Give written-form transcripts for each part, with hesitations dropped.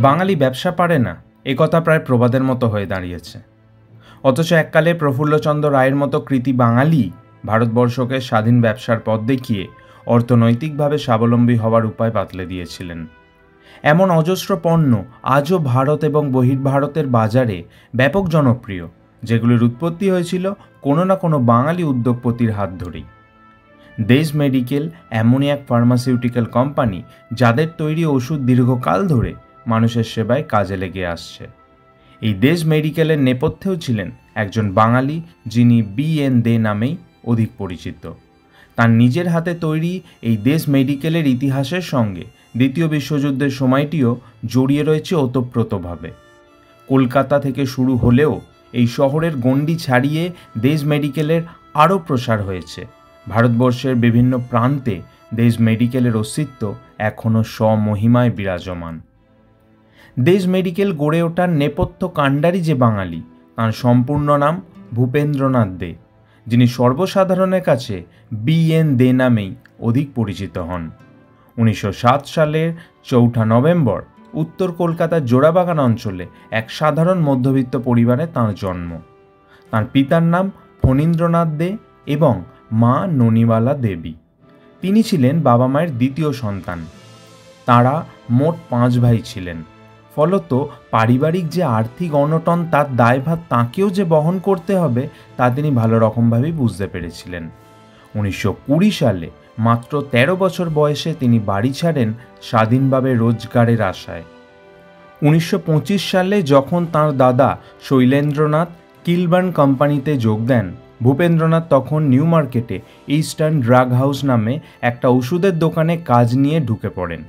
বাঙালি ব্যবসা পারে না, একথা প্রায় প্রবাদের মতো হয়ে দাঁড়িয়েছে। অথচ এককালে প্রফুল্লচন্দ্র রায়ের মতো কৃতী বাঙালি ভারতবর্ষকে স্বাধীন ব্যবসার পথ দেখিয়ে অর্থনৈতিকভাবে স্বাবলম্বী হওয়ার উপায় বাতলে দিয়েছিলেন। এমন অজস্র পণ্য আজও ভারত এবং বহির্ভারতের বাজারে ব্যাপক জনপ্রিয়, যেগুলির উৎপত্তি হয়েছিল কোনো না কোনো বাঙালি উদ্যোগপতির হাত ধরেই। দেশ মেডিকেল এমনই এক ফার্মাসিউটিক্যাল কোম্পানি যাদের তৈরি ওষুধ দীর্ঘকাল ধরে মানুষের সেবায় কাজে লেগে আসছে। এই দেশ মেডিকেলের নেপথ্যেও ছিলেন একজন বাঙালি, যিনি BN দে নামেই অধিক পরিচিত। তার নিজের হাতে তৈরি এই দেশ মেডিকেলের ইতিহাসের সঙ্গে দ্বিতীয় বিশ্বযুদ্ধের সময়টিও জড়িয়ে রয়েছে ওতপ্রোতভাবে। কলকাতা থেকে শুরু হলেও এই শহরের গণ্ডি ছাড়িয়ে দেশ মেডিকেলের আরও প্রসার হয়েছে। ভারতবর্ষের বিভিন্ন প্রান্তে দেশ মেডিকেলের অস্তিত্ব এখনও স্বমহিমায় বিরাজমান। দেশ মেডিকেল গড়ে ওঠার নেপথ্য কাণ্ডারি যে বাঙালি, তার সম্পূর্ণ নাম ভূপেন্দ্রনাথ দে, যিনি সর্বসাধারণের কাছে BN দে নামেই অধিক পরিচিত হন। 1907 সালের 4 নভেম্বর উত্তর কলকাতার জোড়াবাগান অঞ্চলে এক সাধারণ মধ্যবিত্ত পরিবারে তাঁর জন্ম। তাঁর পিতার নাম ফণীন্দ্রনাথ দে এবং মা ননিবালা দেবী। তিনি ছিলেন বাবা মায়ের দ্বিতীয় সন্তান। তাঁরা মোট 5 ভাই ছিলেন। ফলত পারিবারিক যে আর্থিক অনটন, তার দায়ভার তাঁকেও যে বহন করতে হবে, তা তিনি ভালো রকমভাবেই বুঝতে পেরেছিলেন। 1920 সালে মাত্র 13 বছর বয়সে তিনি বাড়ি ছাড়েন স্বাধীনভাবে রোজগারের আশায়। 1925 সালে যখন তাঁর দাদা শৈলেন্দ্রনাথ কিলবার্ন কোম্পানিতে যোগ দেন, ভূপেন্দ্রনাথ তখন নিউ মার্কেটে ইস্টার্ন ড্রাগ হাউস নামে একটা ওষুধের দোকানে কাজ নিয়ে ঢুকে পড়েন।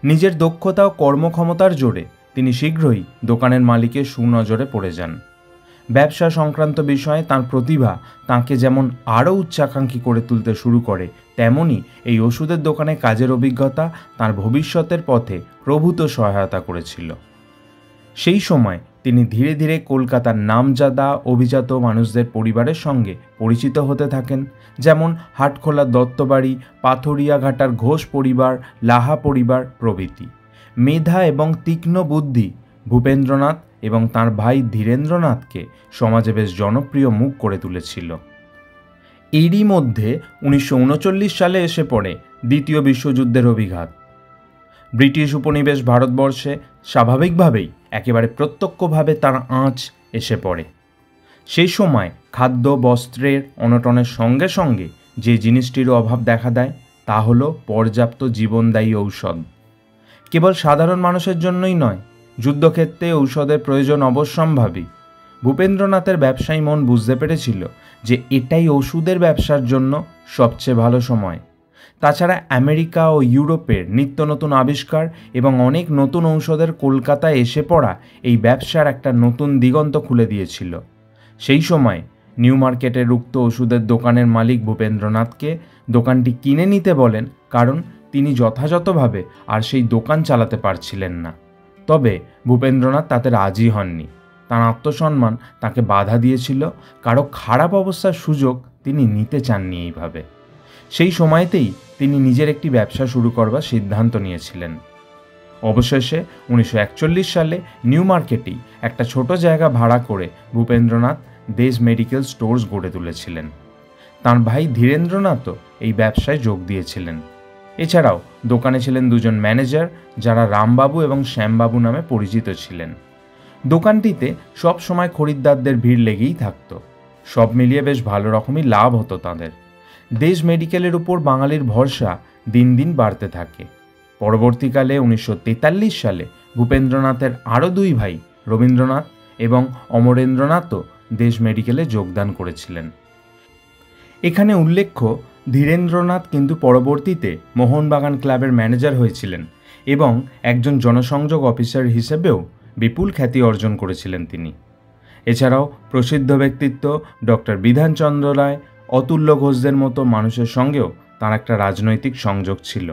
নিজের দক্ষতা ও কর্মক্ষমতার জোরে তিনি শীঘ্রই দোকানের মালিকের সুনজরে পড়ে যান। ব্যবসা সংক্রান্ত বিষয়ে তাঁর প্রতিভা তাঁকে যেমন আরও উচ্চাকাঙ্ক্ষী করে তুলতে শুরু করে, তেমনি এই ওষুধের দোকানে কাজের অভিজ্ঞতা তাঁর ভবিষ্যতের পথে প্রভূত সহায়তা করেছিল। সেই সময় তিনি ধীরে ধীরে কলকাতার নামজাদা অভিজাত মানুষদের পরিবারের সঙ্গে পরিচিত হতে থাকেন, যেমন হাটখোলার দত্তবাড়ি, পাথরিয়াঘাটার ঘোষ পরিবার, লাহা পরিবার প্রভৃতি। মেধা এবং তীক্ষ্ণ বুদ্ধি ভূপেন্দ্রনাথ এবং তাঁর ভাই ধীরেন্দ্রনাথকে সমাজে বেশ জনপ্রিয় মুখ করে তুলেছিল। এরই মধ্যে 1939 সালে এসে পড়ে দ্বিতীয় বিশ্বযুদ্ধের অভিঘাত। ব্রিটিশ উপনিবেশ ভারতবর্ষে স্বাভাবিকভাবেই একেবারে প্রত্যক্ষভাবে তার আঁচ এসে পড়ে। সেই সময় খাদ্য বস্ত্রের অনটনের সঙ্গে সঙ্গে যে জিনিসটিরও অভাব দেখা দেয়, তা হলো পর্যাপ্ত জীবনদায়ী ঔষধ। কেবল সাধারণ মানুষের জন্যই নয়, যুদ্ধক্ষেত্রে ঔষধের প্রয়োজন অবশ্যম্ভাবী। ভূপেন্দ্রনাথের ব্যবসায়ী মন বুঝতে পেরেছিল যে এটাই ওষুধের ব্যবসার জন্য সবচেয়ে ভালো সময়। তাছাড়া আমেরিকা ও ইউরোপের নিত্য নতুন আবিষ্কার এবং অনেক নতুন ঔষধের কলকাতায় এসে পড়া এই ব্যবসার একটা নতুন দিগন্ত খুলে দিয়েছিল। সেই সময় নিউ মার্কেটের উক্ত ওষুধের দোকানের মালিক ভূপেন্দ্রনাথকে দোকানটি কিনে নিতে বলেন, কারণ তিনি যথাযথভাবে আর সেই দোকান চালাতে পারছিলেন না। তবে ভূপেন্দ্রনাথ তাতে রাজি হননি। তাঁর আত্মসম্মান তাকে বাধা দিয়েছিল, কারো খারাপ অবস্থার সুযোগ তিনি নিতে চাননি এইভাবে। সেই সময়তেই তিনি নিজের একটি ব্যবসা শুরু করবার সিদ্ধান্ত নিয়েছিলেন। অবশেষে 1941 সালে নিউ মার্কেটেই একটা ছোট জায়গা ভাড়া করে ভূপেন্দ্রনাথ দেশ মেডিকেল স্টোর্স গড়ে তুলেছিলেন। তাঁর ভাই ধীরেন্দ্রনাথও এই ব্যবসায় যোগ দিয়েছিলেন। এছাড়াও দোকানে ছিলেন 2 জন ম্যানেজার, যারা রামবাবু এবং শ্যামবাবু নামে পরিচিত ছিলেন। দোকানটিতে সব সময় খরিদ্দারদের ভিড় লেগেই থাকত। সব মিলিয়ে বেশ ভালো রকমই লাভ হতো তাদের। দেশ মেডিকেলের উপর বাঙালির ভরসা দিন দিন বাড়তে থাকে। পরবর্তীকালে 1943 সালে ভূপেন্দ্রনাথের আরও 2 ভাই রবীন্দ্রনাথ এবং অমরেন্দ্রনাথও দেশ মেডিকেলে যোগদান করেছিলেন। এখানে উল্লেখ্য, ধীরেন্দ্রনাথ কিন্তু পরবর্তীতে মোহনবাগান ক্লাবের ম্যানেজার হয়েছিলেন এবং একজন জনসংযোগ অফিসার হিসেবেও বিপুল খ্যাতি অর্জন করেছিলেন তিনি। এছাড়াও প্রসিদ্ধ ব্যক্তিত্ব ডক্টর বিধানচন্দ্র রায়, অতুল্য ঘোষদের মতো মানুষের সঙ্গেও তার একটা রাজনৈতিক সংযোগ ছিল।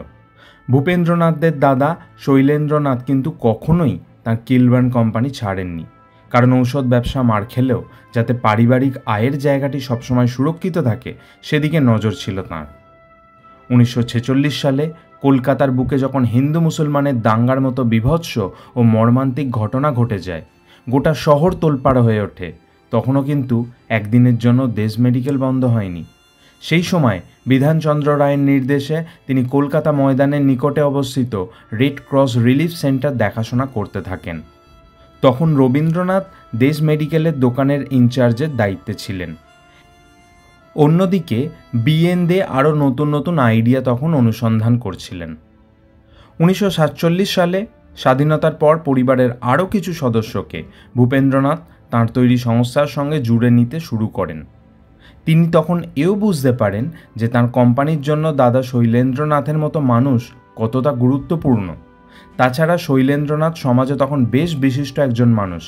ভূপেন্দ্রনাথদের দাদা শৈলেন্দ্রনাথ কিন্তু কখনোই তার কিলবার্ন কোম্পানি ছাড়েননি, কারণ ঔষধ ব্যবসা মার খেলেও যাতে পারিবারিক আয়ের জায়গাটি সবসময় সুরক্ষিত থাকে, সেদিকে নজর ছিল তাঁর। 1946 সালে কলকাতার বুকে যখন হিন্দু মুসলমানের দাঙ্গার মতো বীভৎস ও মর্মান্তিক ঘটনা ঘটে যায়, গোটা শহর তোলপাড় হয়ে ওঠে, তখনও কিন্তু একদিনের জন্য দেশ মেডিকেল বন্ধ হয়নি। সেই সময় বিধানচন্দ্র রায়ের নির্দেশে তিনি কলকাতা ময়দানের নিকটে অবস্থিত রেড ক্রস রিলিফ সেন্টার দেখাশোনা করতে থাকেন। তখন রবীন্দ্রনাথ দেশ মেডিকেলের দোকানের ইনচার্জের দায়িত্বে ছিলেন। অন্যদিকে বিএন দে আরও নতুন নতুন আইডিয়া তখন অনুসন্ধান করছিলেন। 1947 সালে স্বাধীনতার পর পরিবারের আরও কিছু সদস্যকে ভূপেন্দ্রনাথ তাঁর তৈরি সংস্থার সঙ্গে জুড়ে নিতে শুরু করেন। তিনি তখন এও বুঝতে পারেন যে তাঁর কোম্পানির জন্য দাদা শৈলেন্দ্রনাথের মতো মানুষ কতটা গুরুত্বপূর্ণ। তাছাড়া শৈলেন্দ্রনাথ সমাজে তখন বেশ বিশিষ্ট একজন মানুষ।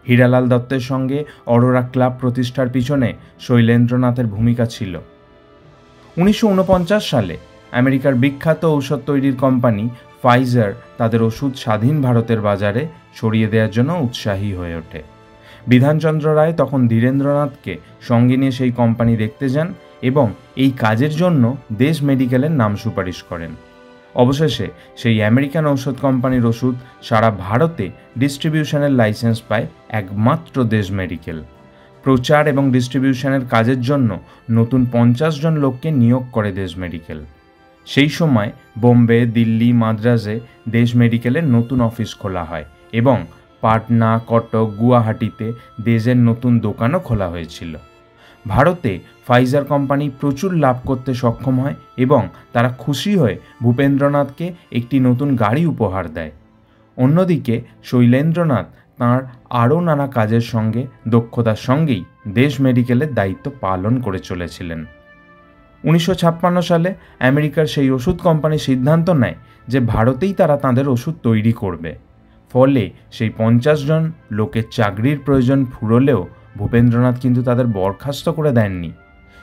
হীরালাল দত্তের সঙ্গে অরোরা ক্লাব প্রতিষ্ঠার পিছনে শৈলেন্দ্রনাথের ভূমিকা ছিল। 1949 সালে আমেরিকার বিখ্যাত ঔষধ তৈরির কোম্পানি ফাইজার তাদের ওষুধ স্বাধীন ভারতের বাজারে ছড়িয়ে দেওয়ার জন্য উৎসাহী হয়ে ওঠে। বিধানচন্দ্র রায় তখন ধীরেন্দ্রনাথকে সঙ্গে নিয়ে সেই কোম্পানি দেখতে যান এবং এই কাজের জন্য দেশ মেডিকেলের নাম সুপারিশ করেন। অবশেষে সেই আমেরিকান ঔষধ কোম্পানির ওষুধ সারা ভারতে ডিস্ট্রিবিউশনের লাইসেন্স পায় একমাত্র দেশ মেডিকেল। প্রচার এবং ডিস্ট্রিবিউশনের কাজের জন্য নতুন 50 জন লোককে নিয়োগ করে দেশ মেডিকেল। সেই সময় বোম্বে, দিল্লি, মাদ্রাজে দেশ মেডিকেলের নতুন অফিস খোলা হয় এবং পাটনা, কটক, গুয়াহাটিতে দেশের নতুন দোকানও খোলা হয়েছিল। ভারতে ফাইজার কোম্পানি প্রচুর লাভ করতে সক্ষম হয় এবং তারা খুশি হয়ে ভূপেন্দ্রনাথকে একটি নতুন গাড়ি উপহার দেয়। অন্যদিকে শৈলেন্দ্রনাথ তাঁর আরও নানা কাজের সঙ্গে দক্ষতার সঙ্গেই দেশ মেডিকেলের দায়িত্ব পালন করে চলেছিলেন। 1956 সালে আমেরিকার সেই ওষুধ কোম্পানি সিদ্ধান্ত নেয় যে ভারতেই তারা তাদের ওষুধ তৈরি করবে। ফলে সেই 50 জন লোকের চাকরির প্রয়োজন ফুরলেও ভূপেন্দ্রনাথ কিন্তু তাদের বরখাস্ত করে দেননি।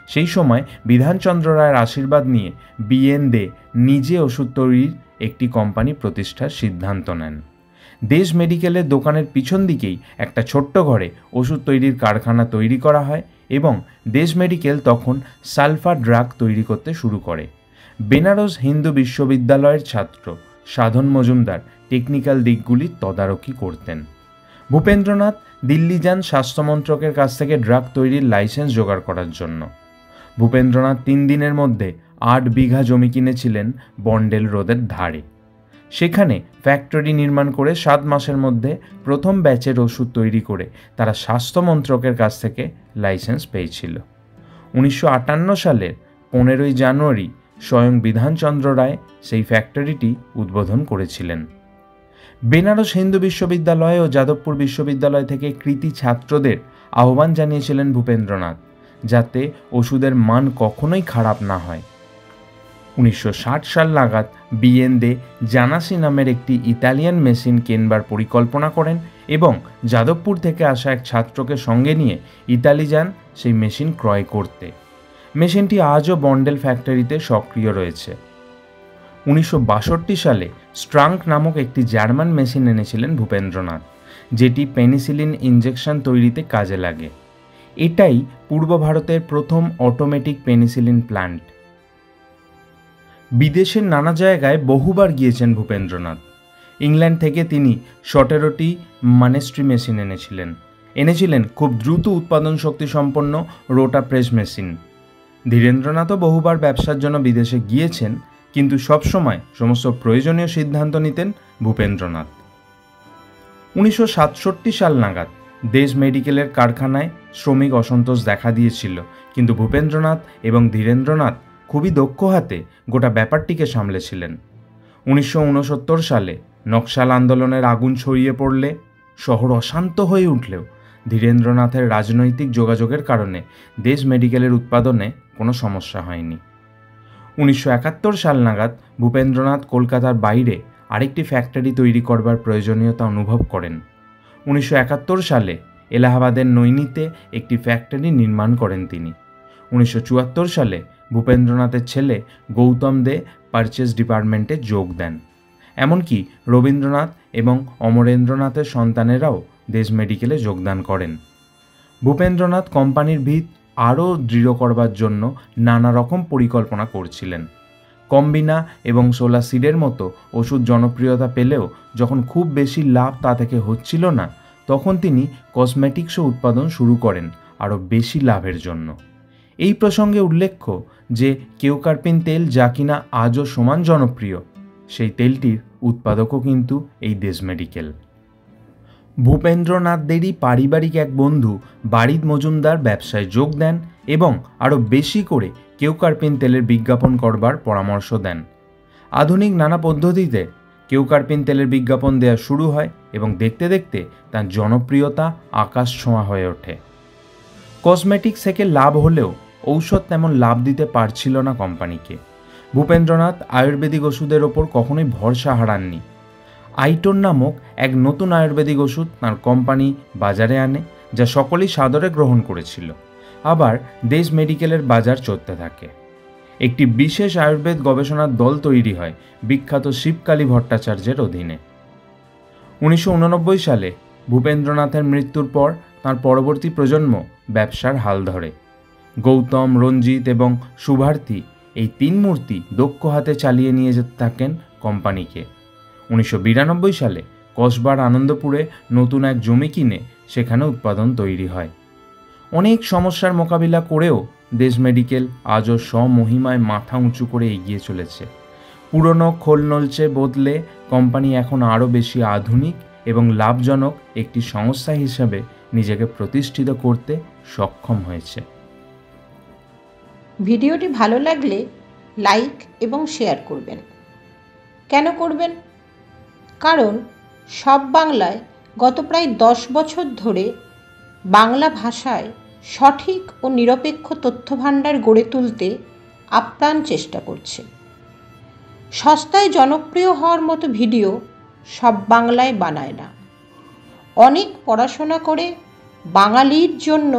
সেই সময় বিধানচন্দ্র রায়ের আশীর্বাদ নিয়ে বিএন দে নিজে ওষুধ তৈরির একটি কোম্পানি প্রতিষ্ঠার সিদ্ধান্ত নেন। দেশ মেডিকেলের দোকানের পিছন দিকেই একটা ছোট্ট ঘরে ওষুধ তৈরির কারখানা তৈরি করা হয় এবং দেশ মেডিকেল তখন সালফার ড্রাগ তৈরি করতে শুরু করে। বেনারস হিন্দু বিশ্ববিদ্যালয়ের ছাত্র সাধন মজুমদার টেকনিক্যাল দিকগুলির তদারকি করতেন। ভূপেন্দ্রনাথ দিল্লি যান স্বাস্থ্যমন্ত্রকের কাছ থেকে ড্রাগ তৈরির লাইসেন্স জোগাড় করার জন্য। ভূপেন্দ্রনাথ 3 দিনের মধ্যে 8 বিঘা জমি কিনেছিলেন বন্ডেল রোডের ধারে। সেখানে ফ্যাক্টরি নির্মাণ করে 7 মাসের মধ্যে প্রথম ব্যাচের ওষুধ তৈরি করে তারা স্বাস্থ্যমন্ত্রকের কাছ থেকে লাইসেন্স পেয়েছিল। 1958 সালের 15ই জানুয়ারি স্বয়ং বিধানচন্দ্র রায় সেই ফ্যাক্টরিটি উদ্বোধন করেছিলেন। বেনারস হিন্দু বিশ্ববিদ্যালয় ও যাদবপুর বিশ্ববিদ্যালয় থেকে কৃতী ছাত্রদের আহ্বান জানিয়েছিলেন ভূপেন্দ্রনাথ, যাতে ওষুধের মান কখনোই খারাপ না হয়। 1960 সাল নাগাদ বিএন দে জানাসি নামের একটি ইতালিয়ান মেশিন কেনবার পরিকল্পনা করেন এবং যাদবপুর থেকে আসা এক ছাত্রকে সঙ্গে নিয়ে ইতালি যান সেই মেশিন ক্রয় করতে। মেশিনটি আজও বন্ডেল ফ্যাক্টরিতে সক্রিয় রয়েছে। 1962 সালে স্ট্রাঙ্ক নামক একটি জার্মান মেশিন এনেছিলেন ভূপেন্দ্রনাথ, যেটি পেনিসিলিন ইনজেকশন তৈরিতে কাজে লাগে। এটাই পূর্ব ভারতের প্রথম অটোমেটিক পেনিসিলিন প্ল্যান্ট। বিদেশের নানা জায়গায় বহুবার গিয়েছেন ভূপেন্দ্রনাথ। ইংল্যান্ড থেকে তিনি 17টি মানেস্ট্রি মেশিন এনেছিলেন খুব দ্রুত উৎপাদন শক্তি সম্পন্ন রোটা প্রেস মেশিন। ধীরেন্দ্রনাথও বহুবার ব্যবসার জন্য বিদেশে গিয়েছেন, কিন্তু সবসময় সমস্ত প্রয়োজনীয় সিদ্ধান্ত নিতেন ভূপেন্দ্রনাথ। 1967 সাল নাগাদ দেশ মেডিকেলের কারখানায় শ্রমিক অসন্তোষ দেখা দিয়েছিল, কিন্তু ভূপেন্দ্রনাথ এবং ধীরেন্দ্রনাথ খুবই দক্ষ হাতে গোটা ব্যাপারটিকে সামলেছিলেন। 1969 সালে নকশাল আন্দোলনের আগুন ছড়িয়ে পড়লে শহর অশান্ত হয়ে উঠলেও ধীরেন্দ্রনাথের রাজনৈতিক যোগাযোগের কারণে দেশ মেডিকেলের উৎপাদনে কোনো সমস্যা হয়নি। 1971 সাল নাগাদ ভূপেন্দ্রনাথ কলকাতার বাইরে আরেকটি ফ্যাক্টরি তৈরি করবার প্রয়োজনীয়তা অনুভব করেন। 1971 সালে এলাহাবাদের নৈনিতে একটি ফ্যাক্টরি নির্মাণ করেন তিনি। 1974 সালে ভূপেন্দ্রনাথের ছেলে গৌতম দে পারচেজ ডিপার্টমেন্টে যোগ দেন। এমনকি রবীন্দ্রনাথ এবং অমরেন্দ্রনাথের সন্তানেরাও দেশ মেডিকেলে যোগদান করেন। ভূপেন্দ্রনাথ কোম্পানির ভিত আরও দৃঢ় করবার জন্য নানা রকম পরিকল্পনা করছিলেন। কম্বিনা এবং সোলাসিডের মতো ওষুধ জনপ্রিয়তা পেলেও যখন খুব বেশি লাভ তা থেকে হচ্ছিল না, তখন তিনি কসমেটিক্সও উৎপাদন শুরু করেন আরও বেশি লাভের জন্য। এই প্রসঙ্গে উল্লেখ্য যে কেওকার্পিন তেল যা কিনা আজও সমান জনপ্রিয়, সেই তেলটির উৎপাদকও কিন্তু এই দেশ মেডিকেল। ভূপেন্দ্রনাথদেরই পারিবারিক এক বন্ধু বারিদ মজুমদার ব্যবসায় যোগ দেন এবং আরও বেশি করে কেওকার্পিন তেলের বিজ্ঞাপন করবার পরামর্শ দেন। আধুনিক নানা পদ্ধতিতে কেওকার্পিন তেলের বিজ্ঞাপন দেওয়া শুরু হয় এবং দেখতে দেখতে তার জনপ্রিয়তা আকাশ ছোঁয়া হয়ে ওঠে। কসমেটিক্স থেকে লাভ হলেও ঔষধ তেমন লাভ দিতে পারছিল না কোম্পানিকে। ভূপেন্দ্রনাথ আয়ুর্বেদিক ওষুধের ওপর কখনোই ভরসা হারাননি। আইটোন নামক এক নতুন আয়ুর্বেদিক ওষুধ তাঁর কোম্পানি বাজারে আনে, যা সকলেই সাদরে গ্রহণ করেছিল। আবার দেশ মেডিকেলের বাজার চলতে থাকে। একটি বিশেষ আয়ুর্বেদ গবেষণার দল তৈরি হয় বিখ্যাত শিবকালী ভট্টাচার্যের অধীনে। 1989 সালে ভূপেন্দ্রনাথের মৃত্যুর পর তাঁর পরবর্তী প্রজন্ম ব্যবসার হাল ধরে। গৌতম, রঞ্জিত এবং শুভার্থী এই তিন মূর্তি দক্ষ হাতে চালিয়ে নিয়ে যেতে থাকেন কোম্পানিকে। 1992 সালে কসবার আনন্দপুরে নতুন এক জমি কিনে সেখানে উৎপাদন তৈরি হয়। অনেক সমস্যার মোকাবিলা করেও দেশ মেডিকেল আজও স্বমহিমায় মাথা উঁচু করে এগিয়ে চলেছে। পুরনো খোলনলচে বদলে কোম্পানি এখন আরও বেশি আধুনিক এবং লাভজনক একটি সংস্থা হিসেবে নিজেকে প্রতিষ্ঠিত করতে সক্ষম হয়েছে। ভিডিওটি ভালো লাগলে লাইক এবং শেয়ার করবেন। কেন করবেন? কারণ সব বাংলায় গত প্রায় 10 বছর ধরে বাংলা ভাষায় সঠিক ও নিরপেক্ষ তথ্যভাণ্ডার গড়ে তুলতে আপ্রাণ চেষ্টা করছে। সস্তায় জনপ্রিয় হওয়ার মতো ভিডিও সব বাংলায় বানায় না। অনেক পড়াশোনা করে বাঙালির জন্য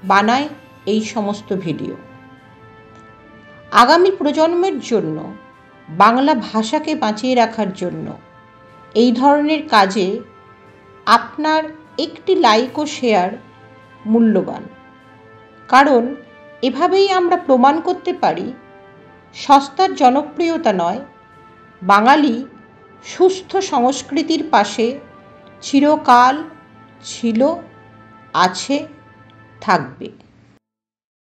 বানায় এই সমস্ত ভিডিও। আগামী প্রজন্মের জন্য বাংলা ভাষাকে বাঁচিয়ে রাখার জন্য এই ধরনের কাজে আপনার একটি লাইক ও শেয়ার মূল্যবান। কারণ এভাবেই আমরা প্রমাণ করতে পারি সস্তার জনপ্রিয়তা নয়, বাঙালি সুস্থ সংস্কৃতির পাশে চিরকাল ছিল, আছে, থাকবে।